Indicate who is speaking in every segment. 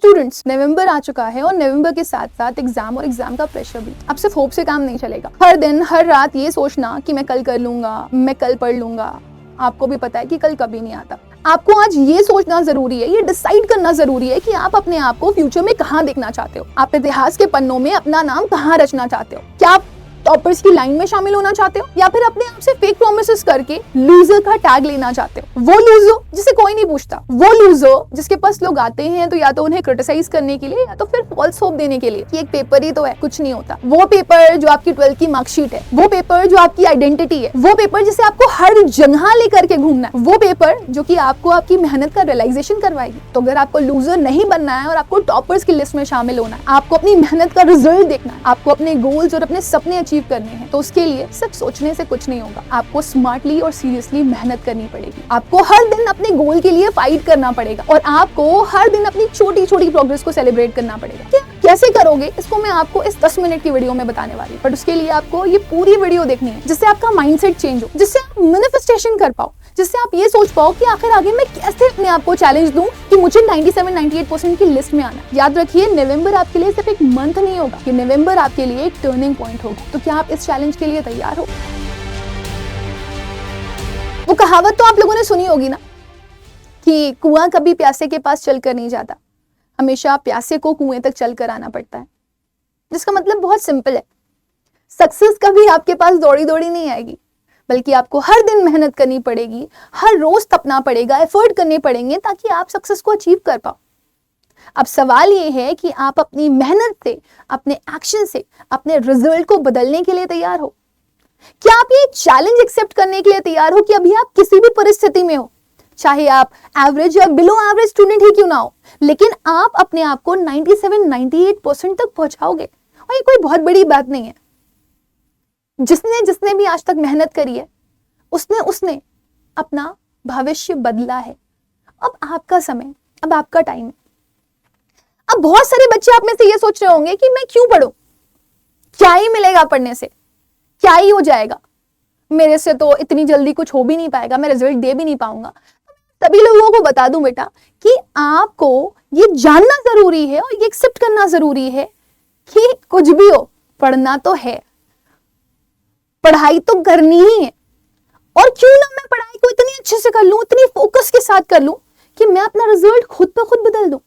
Speaker 1: Students, नवंबर आ चुका है और नवंबर के साथ साथ एग्जाम और एग्जाम का प्रेशर भी। अब सिर्फ होप से काम नहीं चलेगा। हर दिन हर रात ये सोचना कि मैं कल कर लूंगा, मैं कल पढ़ लूंगा, आपको भी पता है कि कल कभी नहीं आता। आपको आज ये सोचना जरूरी है, ये डिसाइड करना जरूरी है कि आप अपने आप को फ्यूचर में कहाँ देखना चाहते हो। आप इतिहास के पन्नों में अपना नाम कहाँ रचना चाहते हो। क्या आप टॉपर्स की लाइन में शामिल होना चाहते हो या फिर अपने आप से फेक प्रॉमिसेस करके लूजर का टैग लेना चाहते हो। वो लूजर जिसे कोई नहीं पूछता, वो लूजर जिसके पास लोग आते हैं तो या तो उन्हें क्रिटिसाइज करने के लिए या तो फिर फॉल्स होप देने के लिए कि एक पेपर ही तो है, कुछ नहीं होता। वो पेपर जो आपकी 12th की मार्कशीट है, वो पेपर जो आपकी आइडेंटिटी है, वो पेपर जिसे आपको हर जगह लेकर के घूमना है, वो पेपर जो कि आपको आपकी मेहनत का रियलाइजेशन करवाएगी। तो अगर आपको लूजर नहीं बनना है और आपको टॉपर्स की लिस्ट में शामिल होना है, आपको अपनी मेहनत का रिजल्ट देखना है, आपको अपने गोल्स और अपने सपने अचीव करने हैं, तो उसके लिए सिर्फ सोचने से कुछ नहीं होगा। आपको स्मार्टली और सीरियसली मेहनत करनी पड़ेगी। आपको हर दिन अपने गोल के लिए फाइट करना पड़ेगा और आपको हर दिन अपनी छोटी छोटी प्रोग्रेस को सेलिब्रेट करना पड़ेगा। क्या कैसे करोगे इसको मैं आपको इस 10 मिनट की वीडियो में बताने वाली हूँ, बट उसके लिए आपको ये पूरी वीडियो देखनी है जिससे आपका माइंडसेट चेंज हो, जिससे आप मैनिफेस्टेशन कर पाओ, जिससे आप ये सोच पाओ कि आखिर आगे मैं कैसे अपने आप को चैलेंज दूं कि मुझे 97-98% की लिस्ट में आना। याद रखिए, नवंबर आपके लिए सिर्फ एक मंथ नहीं होगा, कि नवंबर आपके लिए एक टर्निंग पॉइंट होगा। तो क्या आप इस चैलेंज के लिए तैयार हो? वो कहावत तो आप लोगों ने सुनी होगी ना कि कुआं कभी प्यासे के पास चलकर नहीं जाता, हमेशा प्यासे को कुएं तक चलकर आना पड़ता है। जिसका मतलब बहुत सिंपल है, सक्सेस कभी आपके पास दौड़ी दौड़ी नहीं आएगी, बल्कि आपको हर दिन मेहनत करनी पड़ेगी, हर रोज तपना पड़ेगा, एफर्ट करने पड़ेंगे ताकि आप सक्सेस को अचीव कर पाओ। अब सवाल ये है कि आप अपनी मेहनत से, अपने एक्शन से अपने रिजल्ट को बदलने के लिए तैयार हो। क्या आप ये चैलेंज एक्सेप्ट करने के लिए तैयार हो कि अभी आप किसी भी परिस्थिति में हो, चाहे आप एवरेज या बिलो एवरेज स्टूडेंट ही क्यों ना हो, लेकिन आप अपने आप को 97-98% तक पहुंचाओगे। और ये कोई बहुत बड़ी बात नहीं है। जिसने भी आज तक मेहनत करी है उसने अपना भविष्य बदला है। अब आपका समय, अब आपका टाइम है। अब बहुत सारे बच्चे आप में से ये सोच रहे होंगे कि मैं क्यों पढूं, क्या ही मिलेगा पढ़ने से, क्या ही हो जाएगा, मेरे से तो इतनी जल्दी कुछ हो भी नहीं पाएगा, मैं रिजल्ट दे भी नहीं पाऊंगा। तभी लोगों को बता दूं बेटा कि आपको ये जानना जरूरी है और ये एक्सेप्ट करना जरूरी है कि कुछ भी हो, पढ़ना तो है, पढ़ाई तो करनी ही है। और क्यों ना मैं पढ़ाई को इतनी अच्छे से कर लूं, इतनी फोकस के साथ कर लूं कि मैं अपना रिजल्ट खुद ब खुद बदल दूं।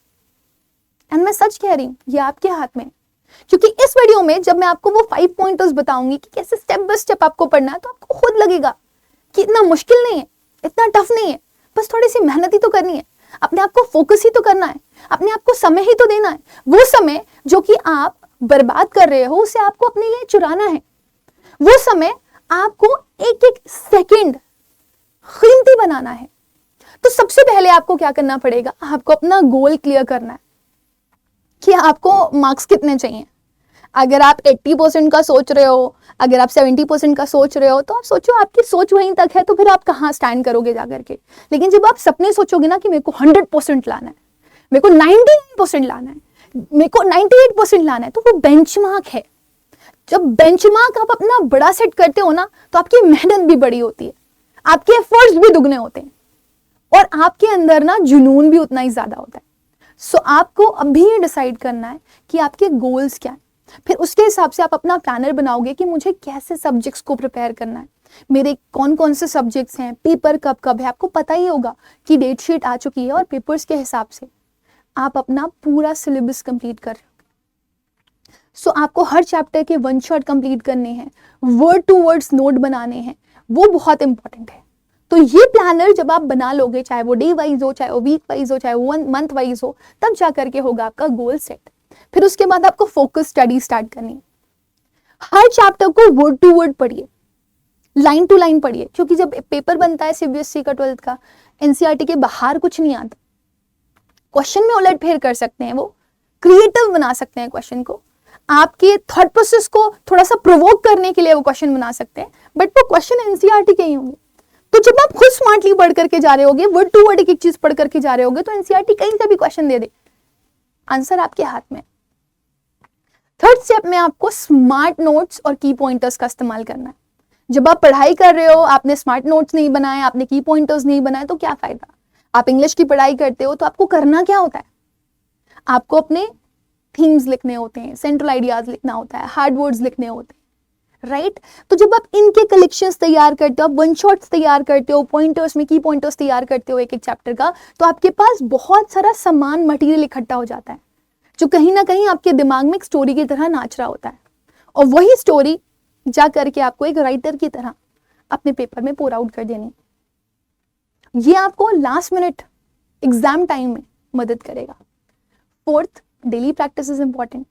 Speaker 1: एंड मैं सच कह रही हूं, ये आपके हाथ में है। क्योंकि इस वीडियो में जब मैं आपको वो 5 पॉइंटर्स बताऊंगी कि कैसे स्टेप बाय स्टेप आपको पढ़ना है, तो आपको खुद लगेगा कि इतना मुश्किल नहीं है, इतना टफ नहीं है, बस थोड़ी सी मेहनत ही तो करनी है, अपने आप को फोकस ही तो करना है, अपने आप को समय ही तो देना है। वो समय जो कि आप बर्बाद कर रहे हो उसे आपको अपने लिए चुराना है। वो समय आपको एक एक सेकंड कीमती बनाना है। तो सबसे पहले आपको क्या करना पड़ेगा, आपको अपना गोल क्लियर करना है कि आपको मार्क्स कितने चाहिए। अगर आप 80% का सोच रहे हो, अगर आप 70% का सोच रहे हो, तो आप सोचो आपकी सोच वहीं तक है, तो फिर आप कहाँ स्टैंड करोगे जाकर के। लेकिन जब आप सपने सोचोगे ना कि मेरे को 100% लाना है, मेरे को 99% लाना है, मेरे को 98% लाना है, तो वो बेंचमार्क है। जब बेंचमार्क आप अपना बड़ा सेट करते हो ना, तो आपकी मेहनत भी बड़ी होती है, आपके एफर्ट्स भी दुगने होते हैं और आपके अंदर ना जुनून भी उतना ही ज्यादा होता है। सो आपको अभी ये डिसाइड करना है कि आपके गोल्स क्या है। फिर उसके हिसाब से आप अपना प्लानर बनाओगे कि मुझे कैसे सब्जेक्ट्स को प्रिपेयर करना है, मेरे कौन कौन से सब्जेक्ट्स हैं, पेपर कब कब है। आपको पता ही होगा कि डेट शीट आ चुकी है और पेपर्स के हिसाब से आप अपना पूरा सिलेबस कंप्लीट कर रहे हो। सो आपको हर चैप्टर के 1 शॉट कंप्लीट करने हैं, वर्ड टू वर्ड्स नोट बनाने हैं, वो बहुत इंपॉर्टेंट है। तो ये प्लानर जब आप बना लोगे, चाहे वो डे वाइज हो, चाहे वो वीक वाइज हो, चाहे वो मंथ वाइज हो, तब जा करके होगा आपका गोल सेट। फिर उसके बाद आपको फोकस स्टडी स्टार्ट करनी है। हर चैप्टर को वर्ड टू वर्ड पढ़िए, लाइन टू लाइन पढ़िए, क्योंकि जब पेपर बनता है सीबीएसई का 12th का, एनसीईआरटी के बाहर कुछ नहीं आता। क्वेश्चन में उलट फेर कर सकते हैं, वो क्रिएटिव बना सकते हैं क्वेश्चन को, आपके थॉट प्रोसेस को थोड़ा सा प्रोवोक करने के लिए वो क्वेश्चन बना सकते हैं, बट वो क्वेश्चन एनसीईआरटी के ही होंगे। तो जब आप खुद स्मार्टली पढ़ करके जा रहे होगे, वर्ड टू वर्ड एक एक चीज पढ़ करके जा रहे होगे, तो एनसीईआरटी कहीं से भी क्वेश्चन दे दे, आंसर आपके हाथ में। थर्ड स्टेप में आपको स्मार्ट नोट्स और की पॉइंटर्स का इस्तेमाल करना है। जब आप पढ़ाई कर रहे हो, आपने स्मार्ट नोट्स नहीं बनाए, आपने की पॉइंटर्स नहीं बनाए, तो क्या फायदा। आप इंग्लिश की पढ़ाई करते हो तो आपको करना क्या होता है, आपको अपने थीम्स लिखने होते हैं, सेंट्रल आइडियाज लिखना होता है, हार्ड वर्ड्स लिखने होते हैं, राइट? तो जब आप इनके कलेक्शंस तैयार करते हो, आप वन शॉट्स तैयार करते हो, पॉइंटर्स में की पॉइंटर्स तैयार करते हो एक एक चैप्टर का, तो आपके पास बहुत सारा सामान मटेरियल इकट्ठा हो जाता है जो कहीं ना कहीं आपके दिमाग में एक स्टोरी की तरह नाच रहा होता है, और वही स्टोरी जा करके आपको एक राइटर की तरह अपने पेपर में पोर आउट कर देनी। ये आपको लास्ट मिनट एग्जाम टाइम में मदद करेगा। Fourth, daily practice is important.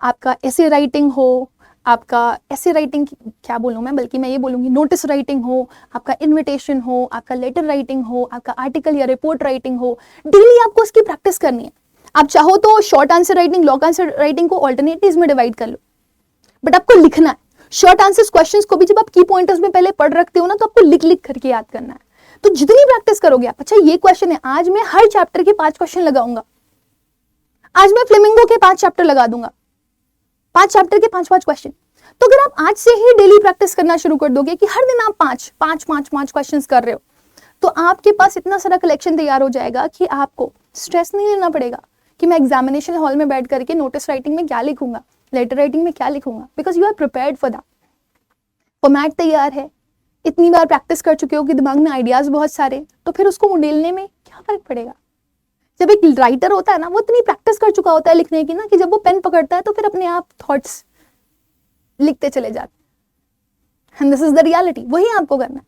Speaker 1: आपका ऐसे राइटिंग हो, आपका ऐसे राइटिंग क्या बोलूँ मैं, बल्कि मैं ये बोलूँगी नोटिस राइटिंग हो, आपका इन्विटेशन हो, आपका लेटर राइटिंग हो, आपका आर्टिकल या रिपोर्ट राइटिंग हो, डेली आपको उसकी प्रैक्टिस करनी है। आप चाहो तो short answer writing, long answer writing को ऑल्टरनेटिव्स में डिवाइड कर लो, बट आपको लिखना है। शॉर्ट आंसर्स क्वेश्चंस को भी जब आप की पॉइंटर्स में पहले पढ़ रखते हो ना, तो आपको लिख लिख करके याद करना है। तो जितनी प्रैक्टिस करोगे आप, अच्छा ये क्वेश्चन है, आज मैं हर चैप्टर के 5 क्वेश्चन लगाऊंगा, आज मैं फ्लेमिंगो के 5 चैप्टर लगा दूंगा, 5 चैप्टर के 5 क्वेश्चन। तो अगर आप आज से ही डेली प्रैक्टिस करना शुरू कर दोगे कि हर दिन आप 5 क्वेश्चंस कर रहे हो, तो आपके पास इतना सारा कलेक्शन तैयार हो जाएगा कि आपको स्ट्रेस नहीं लेना पड़ेगा कि मैं एग्जामिनेशन हॉल में बैठ करके नोटिस राइटिंग में क्या लिखूंगा, लेटर राइटिंग में क्या लिखूंगा, because you are prepared for that. Format तैयार है, इतनी बार प्रैक्टिस कर चुके हो कि दिमाग में आइडियाज बहुत सारे, तो फिर उसको उड़ेलने में क्या फर्क पड़ेगा। जब एक राइटर होता है ना, वो इतनी प्रैक्टिस कर चुका होता है लिखने की ना, कि जब वो पेन पकड़ता है तो फिर अपने आप थॉट्स लिखते चले जाते। And this is the reality. वही आपको करना है।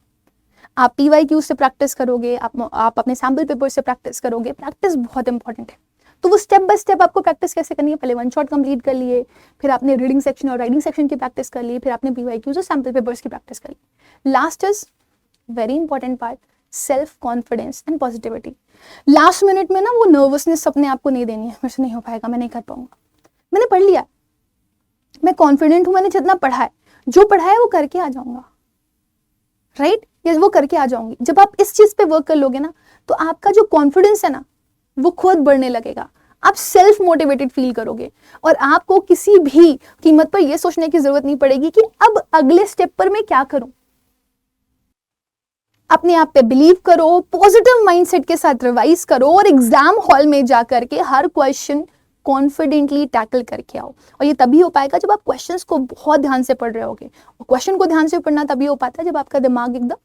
Speaker 1: आप PYQ से प्रैक्टिस करोगे, आप अपने सैम्पल पेपर से प्रैक्टिस करोगे। प्रैक्टिस बहुत इंपॉर्टेंट है। तो वो स्टेप बाय स्टेप आपको प्रैक्टिस कैसे करनी है, पहले वन शॉट कंप्लीट कर लिए, फिर आपने रीडिंग सेक्शन और राइटिंग सेक्शन की प्रैक्टिस कर ली, फिर आपने PYQ और सैम्पल पेपर्स की प्रैक्टिस कर ली। Last is very important part, self confidence and positivity. Last minute में ना वो नर्वसनेस अपने आप को नहीं देनी है, मेरे से नहीं हो पाएगा, मैं नहीं कर पाऊंगा, मैंने पढ़ लिया, मैं कॉन्फिडेंट हूं, मैंने जितना पढ़ा है, जो पढ़ा है वो करके आ जाऊंगा, राइट? ये वो करके आ जाऊंगी। जब आप इस चीज पे वर्क कर लोगे ना, तो आपका जो कॉन्फिडेंस है ना, वो खुद बढ़ने लगेगा। आप सेल्फ मोटिवेटेड फील करोगे और आपको किसी भी कीमत पर यह सोचने की जरूरत नहीं पड़ेगी कि अब अगले स्टेप पर मैं क्या करूं। अपने आप पे बिलीव करो, पॉजिटिव माइंडसेट के साथ रिवाइज करो और एग्जाम हॉल में जाकर के हर क्वेश्चन कॉन्फिडेंटली टैकल करके आओ। और ये तभी हो पाएगा जब आप क्वेश्चंस को बहुत ध्यान से पढ़ रहे होगे। और क्वेश्चन को ध्यान से पढ़ना तभी हो पाता है जब आपका दिमाग एकदम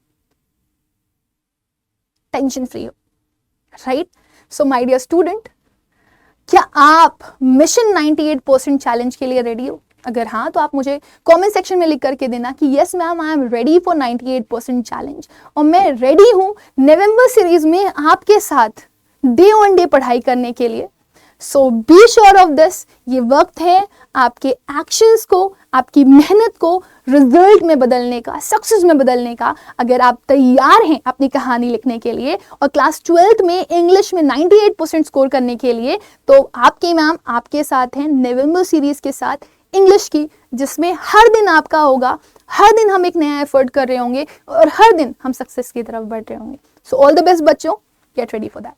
Speaker 1: टेंशन फ्री हो, right? So my dear student, क्या आप मिशन 98% चैलेंज के लिए रेडी हो? अगर हाँ, तो आप मुझे कमेंट सेक्शन में लिख करके देना कि yes ma'am, I am ready for 98% challenge. और मैं रेडी हूं नवंबर सीरीज में आपके साथ डे ऑन डे पढ़ाई करने के लिए। सो बी श्योर ऑफ दिस, ये वक्त है आपके एक्शंस को, आपकी मेहनत को रिजल्ट में बदलने का, सक्सेस में बदलने का। अगर आप तैयार हैं अपनी कहानी लिखने के लिए और क्लास 12th में इंग्लिश में 98% स्कोर करने के लिए, तो आपके मैम आपके साथ हैं नवंबर सीरीज के साथ इंग्लिश की, जिसमें हर दिन आपका होगा, हर दिन हम एक नया एफर्ट कर रहे होंगे और हर दिन हम सक्सेस की तरफ बढ़ रहे होंगे। सो ऑल द बेस्ट बच्चों, गेट रेडी फॉर दैट।